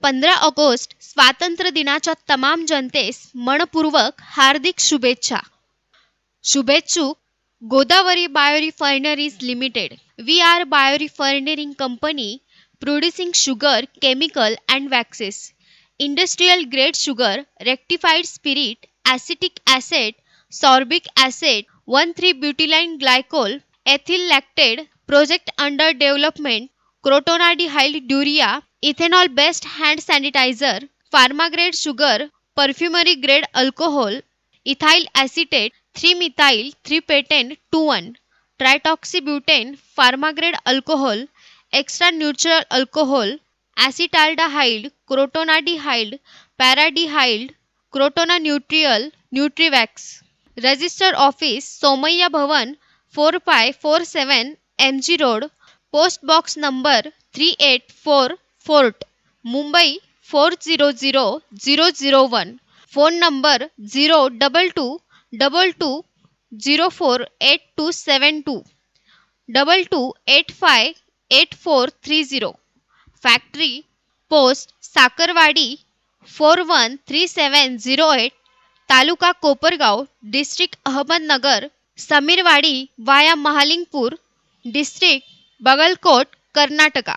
15 August स्वातंत्र्य दिनाच्या तमाम जनतेस मनपूर्वक हार्दिक शुभेच्छा. शुभेच्छुक Godavari biorefineries limited. We are biorefining company producing sugar, chemical and waxes, industrial grade sugar, rectified spirit, acetic acid, sorbic acid, 1,3-butylene glycol, ethyl lactate, project under development, crotonadihyl urea, ethanol based hand sanitizer, pharma grade sugar, perfumery grade alcohol, ethyl acetate, 3-methyl 3-patent 2,1, tritoxybutane, pharma grade alcohol, extra neutral alcohol, acetaldehyde, crotonadihyde, paradehyde, crotonanutriol, Nutrivax. Register office Somaiya Bhavan 4547 MG Road, post box number 384 Fort, Mumbai 400001. Phone number 02222048272 22858430. Factory Post Sakarwadi 413708, taluka Kopargaon, district Ahmednagar, समीरवाडी वाया Mahalingpur, district Bagalkot, Karnataka.